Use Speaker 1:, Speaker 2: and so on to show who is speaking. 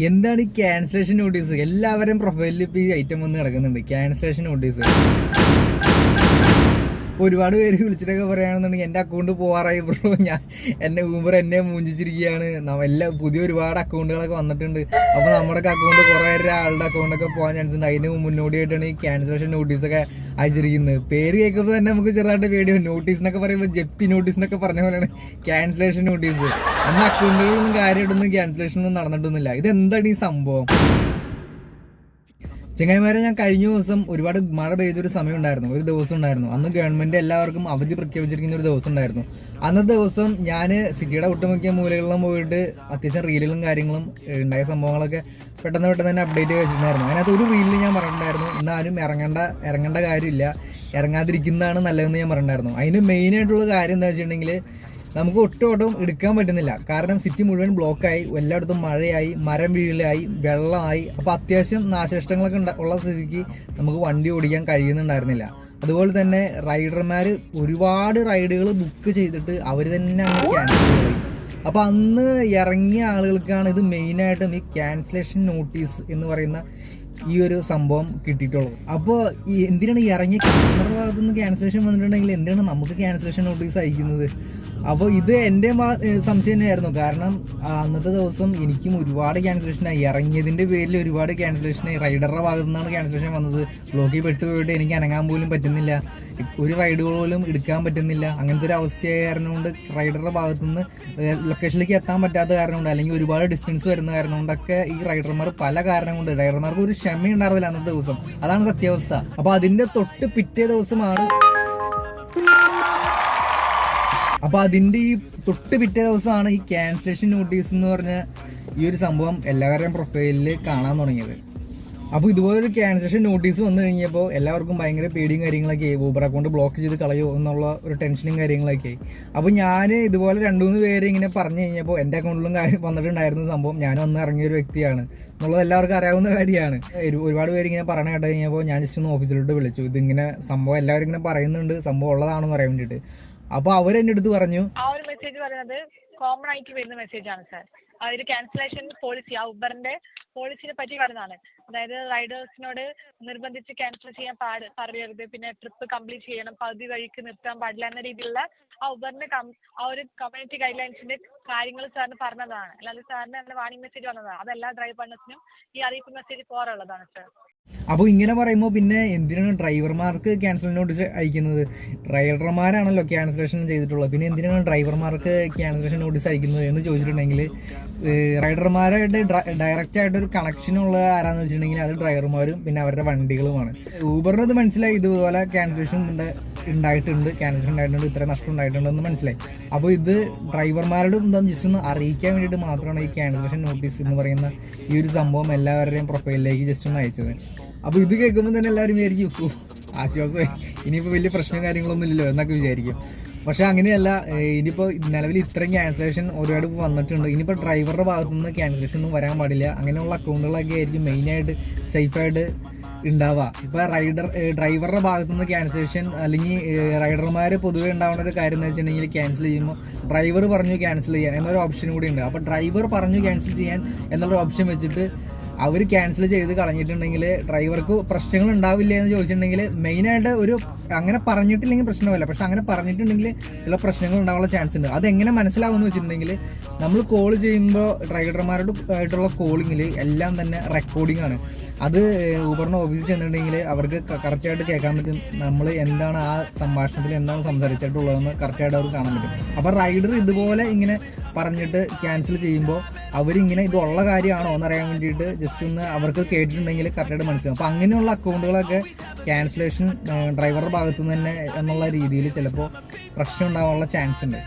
Speaker 1: എന്താണ് ഈ cancellation notice? എല്ലാവരും പ്രൊഫൈലിൽ ഇപ്പൊ ഈ ഐറ്റം വന്ന് കിടക്കുന്നുണ്ട്, ക്യാൻസലേഷൻ നോട്ടീസ്. ഒരുപാട് പേര് വിളിച്ചിട്ടൊക്കെ പറയുകയാണെന്നുണ്ടെങ്കിൽ എൻ്റെ അക്കൗണ്ട് പോകാറായി ബ്രോ, എന്നെ ഊബർ എന്നെ മൂഞ്ചിച്ചിരിക്കുകയാണ്, പുതിയ ഒരുപാട് അക്കൗണ്ടുകളൊക്കെ വന്നിട്ടുണ്ട്, അപ്പോൾ നമ്മുടെ അക്കൗണ്ട് കുറേ ആളുടെ അക്കൗണ്ടൊക്കെ പോകാൻ ചാൻസ് ഉണ്ട്, അതിന് മുന്നോടിയായിട്ടാണ് ഈ ക്യാൻസലേഷൻ നോട്ടീസൊക്കെ അയച്ചിരിക്കുന്നത്. പേര് കേൾക്കുമ്പോൾ തന്നെ നമുക്ക് ചെറുതായിട്ട് പേടിയും. നോട്ടീസ് എന്നൊക്കെ പറയുമ്പോൾ ജപ്തി നോട്ടീസ് എന്നൊക്കെ പറഞ്ഞ പോലെയാണ് ക്യാൻസലേഷൻ നോട്ടീസ്. എന്നാൽ അക്കൗണ്ടുകളൊന്നും കാര്യമായിട്ടൊന്നും ക്യാൻസലേഷനൊന്നും നടന്നിട്ടൊന്നുമില്ല. ഇതെന്താണ് ഈ സംഭവം? ചങ്ങായിമാരെ, ഞാൻ കഴിഞ്ഞ ദിവസം ഒരുപാട് മഴ പെയ്തൊരു സമയം ഉണ്ടായിരുന്നു, ഒരു ദിവസം ഉണ്ടായിരുന്നു. അന്ന് ഗവൺമെന്റ് എല്ലാവർക്കും അവധി പ്രഖ്യാപിച്ചിരിക്കുന്ന ഒരു ദിവസം ഉണ്ടായിരുന്നു. അന്നത്തെ ദിവസം ഞാൻ സിറ്റിയുടെ ഒട്ടുമിക്ക മൂലകളിലും പോയിട്ട് അത്യാവശ്യം റീലുകളും കാര്യങ്ങളും ഉണ്ടായ സംഭവങ്ങളൊക്കെ പെട്ടെന്ന് തന്നെ അപ്ഡേറ്റ് വെച്ചിട്ടുണ്ടായിരുന്നു. അതിനകത്ത് ഒരു റീലിൽ ഞാൻ പറഞ്ഞിട്ടുണ്ടായിരുന്നു, ഇന്ന് ആരും ഇറങ്ങേണ്ട കാര്യമില്ല, ഇറങ്ങാതിരിക്കുന്നതാണ് നല്ലതെന്ന് ഞാൻ പറഞ്ഞിട്ടുണ്ടായിരുന്നു. അതിന് മെയിനായിട്ടുള്ള കാര്യം എന്താ വെച്ചിട്ടുണ്ടെങ്കിൽ, നമുക്ക് ഒട്ടും എടുക്കാൻ പറ്റുന്നില്ല. കാരണം സിറ്റി മുഴുവൻ ബ്ലോക്കായി, എല്ലായിടത്തും മഴയായി, മരം വീഴലായി, വെള്ളമായി. അപ്പോൾ അത്യാവശ്യം നാശനഷ്ടങ്ങളൊക്കെ ഉള്ള സ്ഥിതിക്ക് നമുക്ക് വണ്ടി ഓടിക്കാൻ കഴിയുന്നുണ്ടായിരുന്നില്ല. അതുപോലെ തന്നെ റൈഡർമാർ ഒരുപാട് റൈഡുകൾ ബുക്ക് ചെയ്തിട്ട് അവർ തന്നെ അങ്ങനെ ക്യാൻസൽ ചെയ്തു. അപ്പോൾ അന്ന് ഇറങ്ങിയ ആളുകൾക്കാണ് ഇത് മെയിനായിട്ടും ഈ ക്യാൻസലേഷൻ നോട്ടീസ് എന്ന് പറയുന്ന ഈ ഒരു സംഭവം കിട്ടിയിട്ടുള്ളത്. അപ്പോൾ എന്തിനാണ് ഇറങ്ങിയ കസ്റ്റമറുടെ ഭാഗത്തുനിന്ന് ക്യാൻസലേഷൻ വന്നിട്ടുണ്ടെങ്കിൽ എന്തിനാണ് നമുക്ക് ക്യാൻസലേഷൻ നോട്ടീസ് അയക്കുന്നത്? അപ്പോൾ ഇത് എൻ്റെ സംശയം തന്നെയായിരുന്നു. കാരണം അന്നത്തെ ദിവസം എനിക്കും ഒരുപാട് ക്യാൻസലേഷനായി, ഇറങ്ങിയതിൻ്റെ പേരിൽ ഒരുപാട് ക്യാൻസലേഷനായി. റൈഡറുടെ ഭാഗത്തു നിന്നാണ് ക്യാൻസലേഷൻ വന്നത്. ബ്ലോക്കിൽ പെട്ടുപോയിട്ട് എനിക്ക് അനങ്ങാൻ പോലും പറ്റുന്നില്ല, ഒരു റൈഡുകൾ പോലും എടുക്കാൻ പറ്റുന്നില്ല. അങ്ങനത്തെ ഒരു അവസ്ഥയായ കാരണം കൊണ്ട് റൈഡറുടെ ഭാഗത്തുനിന്ന് ലൊക്കേഷനിലേക്ക് എത്താൻ പറ്റാത്ത കാരണം കൊണ്ട്, അല്ലെങ്കിൽ ഒരുപാട് ഡിസ്റ്റൻസ് വരുന്ന കാരണം കൊണ്ടൊക്കെ ഈ റൈഡർമാർ പല കാരണം കൊണ്ട് റൈഡർമാർക്ക് ഒരു ക്ഷമയുണ്ടായിരുന്നില്ല അന്നത്തെ ദിവസം. അതാണ് സത്യാവസ്ഥ. അപ്പോൾ അതിൻ്റെ തൊട്ട് പിറ്റേ ദിവസമാണ്, അപ്പോൾ അതിൻ്റെ ഈ തൊട്ട് പിറ്റേ ദിവസമാണ് ഈ ക്യാൻസലേഷൻ നോട്ടീസ് എന്ന് പറഞ്ഞ ഈ ഒരു സംഭവം എല്ലാവരുടെയും പ്രൊഫൈലിൽ കാണാൻ തുടങ്ങിയത്. അപ്പോൾ ഇതുപോലൊരു ക്യാൻസലേഷൻ നോട്ടീസ് വന്നു കഴിഞ്ഞപ്പോൾ എല്ലാവർക്കും ഭയങ്കര പേടിയും കാര്യങ്ങളൊക്കെ ആയി. ഊബർ അക്കൗണ്ട് ബ്ലോക്ക് ചെയ്ത് കളയോ എന്നുള്ള ഒരു ടെൻഷനും കാര്യങ്ങളൊക്കെ ആയി. അപ്പോൾ ഞാൻ ഇതുപോലെ 2-3 പേര് ഇങ്ങനെ പറഞ്ഞു കഴിഞ്ഞപ്പോൾ എൻ്റെ അക്കൗണ്ടിലും വന്നിട്ടുണ്ടായിരുന്ന സംഭവം. ഞാനും അന്ന് ഇറങ്ങിയ ഒരു വ്യക്തിയാണ് എന്നുള്ളത് എല്ലാവർക്കും അറിയാവുന്ന കാര്യമാണ്. ഒരുപാട് പേര് ഇങ്ങനെ പറഞ്ഞു കേട്ട് കഴിഞ്ഞപ്പോൾ ഞാൻ ജസ്റ്റ് ഒന്ന് ഓഫീസിലോട്ട് വിളിച്ചു, ഇതിങ്ങനെ സംഭവം എല്ലാവരും ഇങ്ങനെ പറയുന്നുണ്ട്, സംഭവം ഉള്ളതാണെന്ന് പറയാൻ വേണ്ടിയിട്ട്. അപ്പോൾ അവരെൻ്റെ അടുത്ത് പറഞ്ഞു,
Speaker 2: ആ ഒരു മെസ്സേജ് പറയുന്നത് കോമൺ ആയിട്ട് വരുന്ന മെസ്സേജ് ആണ് സാർ. അതൊരു ക്യാൻസലേഷൻ പോളിസി, ആ ഉബറിന്റെ പോളിസിനെ പറ്റി പറയുന്നതാണ്. അതായത് റൈഡേഴ്സിനോട് നിർബന്ധിച്ച് ക്യാൻസൽ ചെയ്യാൻ പറയരുത്, പിന്നെ ട്രിപ്പ് കംപ്ലീറ്റ് ചെയ്യണം, പകുതി വഴിക്ക് നിർത്താൻ പാടില്ല എന്ന രീതിയിലുള്ള ആ ഉബറിന്റെ ആ ഒരു കമ്മ്യൂണിറ്റി ഗൈഡ് ലൈൻസിന്റെ കാര്യങ്ങൾ സാറിന് പറഞ്ഞതാണ്. അല്ലാതെ സാറിന് അങ്ങനെ വാണിംഗ് മെസ്സേജ് വന്നതാണ്. അതെല്ലാ ഡ്രൈവേഴ്സിനും ഈ അറിയിപ്പ് മെസ്സേജ് പോറുള്ളതാണ് സാർ.
Speaker 1: അപ്പോൾ ഇങ്ങനെ പറയുമ്പോൾ പിന്നെ എന്തിനാണ് ഡ്രൈവർമാർക്ക് ക്യാൻസൽ നോട്ടീസ് അയക്കുന്നത്? റൈഡർമാരാണല്ലോ ക്യാൻസലേഷൻ ചെയ്തിട്ടുള്ളത്, പിന്നെ എന്തിനാണ് ഡ്രൈവർമാർക്ക് ക്യാൻസലേഷൻ നോട്ടീസ് അയക്കുന്നത് എന്ന് ചോദിച്ചിട്ടുണ്ടെങ്കിൽ, റൈഡർമാരായിട്ട് ഡയറക്റ്റ് ആയിട്ട് ഒരു കണക്ഷനുള്ള ആരാന്ന് വെച്ചിട്ടുണ്ടെങ്കിൽ അത് ഡ്രൈവർമാരും പിന്നെ അവരുടെ വണ്ടികളുമാണ്. ഊബറിന് ഇത് മനസ്സിലായി, ഇതുപോലെ ക്യാൻസലേഷൻ ഉണ്ടായിട്ടുണ്ട്, ഇത്ര നഷ്ടം ഉണ്ടായിട്ടുണ്ടെന്ന് മനസ്സിലായി. അപ്പോൾ ഇത് ഡ്രൈവർമാരോട് എന്താണെന്ന് ജസ്റ്റ് ഒന്ന് അറിയിക്കാൻ വേണ്ടിയിട്ട് മാത്രമാണ് ഈ ക്യാൻസലേഷൻ നോട്ടീസ് എന്ന് പറയുന്ന ഈ ഒരു സംഭവം എല്ലാവരുടെയും പ്രൊഫൈലിലേക്ക് ജസ്റ്റ് ഒന്ന് അയച്ചത്. അപ്പോൾ ഇത് കേൾക്കുമ്പോൾ തന്നെ എല്ലാവരും വിചാരിക്കും, ആശ്വാസമായി, ഇനിയിപ്പോൾ വലിയ പ്രശ്നവും കാര്യങ്ങളൊന്നും ഇല്ലല്ലോ എന്നൊക്കെ വിചാരിക്കും. പക്ഷെ അങ്ങനെയല്ല. ഇനിയിപ്പോൾ നിലവിൽ ഇത്രയും ക്യാൻസലേഷൻ ഒരുപാട് വന്നിട്ടുണ്ട്. ഇനിയിപ്പോൾ ഡ്രൈവറുടെ ഭാഗത്തുനിന്ന് ക്യാൻസലേഷൻ ഒന്നും വരാൻ പാടില്ല. അങ്ങനെയുള്ള അക്കൗണ്ടുകളൊക്കെ ആയിരിക്കും മെയിനായിട്ട് സേഫായിട്ട് ഉണ്ടാവുക. ഇപ്പോൾ ഡ്രൈവറുടെ ഭാഗത്തുനിന്ന് ക്യാൻസലേഷൻ, അല്ലെങ്കിൽ റൈഡർമാർ പൊതുവേ ഉണ്ടാവുന്ന ഒരു കാര്യം എന്ന് വെച്ചിട്ടുണ്ടെങ്കിൽ, ക്യാൻസൽ ചെയ്യുമ്പോൾ ഡ്രൈവർ പറഞ്ഞു ക്യാൻസൽ ചെയ്യാൻ എന്നൊരു ഓപ്ഷൻ കൂടി ഉണ്ട്. അപ്പോൾ ഡ്രൈവർ പറഞ്ഞു ക്യാൻസൽ ചെയ്യാൻ എന്നുള്ളൊരു ഓപ്ഷൻ വെച്ചിട്ട് അവർ ക്യാൻസൽ ചെയ്ത് കളഞ്ഞിട്ടുണ്ടെങ്കിൽ ഡ്രൈവർക്ക് പ്രശ്നങ്ങൾ ഉണ്ടാവില്ല എന്ന് ചോദിച്ചിട്ടുണ്ടെങ്കിൽ, മെയിനായിട്ട് ഒരു അങ്ങനെ പറഞ്ഞിട്ടില്ലെങ്കിൽ പ്രശ്നമല്ല, പക്ഷെ അങ്ങനെ പറഞ്ഞിട്ടുണ്ടെങ്കിൽ ചില പ്രശ്നങ്ങൾ ഉണ്ടാവാനുള്ള ചാൻസ് ഉണ്ട്. അതെങ്ങനെ മനസ്സിലാവുമെന്ന് വെച്ചിട്ടുണ്ടെങ്കിൽ, നമ്മൾ കോൾ ചെയ്യുമ്പോൾ ഡ്രൈവർമാരോട് ആയിട്ടുള്ള കോളിങ്ങിൽ എല്ലാം തന്നെ റെക്കോർഡിംഗ് ആണ്. അത് ഊബറിൻ്റെ ഓഫീസിൽ ചെന്നിട്ടുണ്ടെങ്കിൽ അവർക്ക് കറക്റ്റായിട്ട് കേൾക്കാൻ പറ്റും, നമ്മൾ എന്താണ് ആ സംഭാഷണത്തിൽ എന്താണ് സംസാരിച്ചിട്ടുള്ളതെന്ന് കറക്റ്റായിട്ട് അവർക്ക് കാണാൻ പറ്റും. അപ്പോൾ റൈഡർ ഇതുപോലെ ഇങ്ങനെ പറഞ്ഞിട്ട് ക്യാൻസൽ ചെയ്യുമ്പോൾ അവരിങ്ങനെ ഇതുള്ള കാര്യമാണോ എന്നറിയാൻ വേണ്ടിയിട്ട് ജസ്റ്റ് ഒന്ന് അവർക്ക് കേട്ടിട്ടുണ്ടെങ്കിൽ കറക്റ്റായിട്ട് മനസ്സിലാവും. അപ്പോൾ അങ്ങനെയുള്ള അക്കൗണ്ടുകളൊക്കെ ക്യാൻസലേഷൻ ഡ്രൈവറുടെ ഭാഗത്തു നിന്ന് തന്നെ എന്നുള്ള രീതിയിൽ ചിലപ്പോൾ പ്രശ്നം ഉണ്ടാവാനുള്ള ചാൻസ് ഉണ്ട്.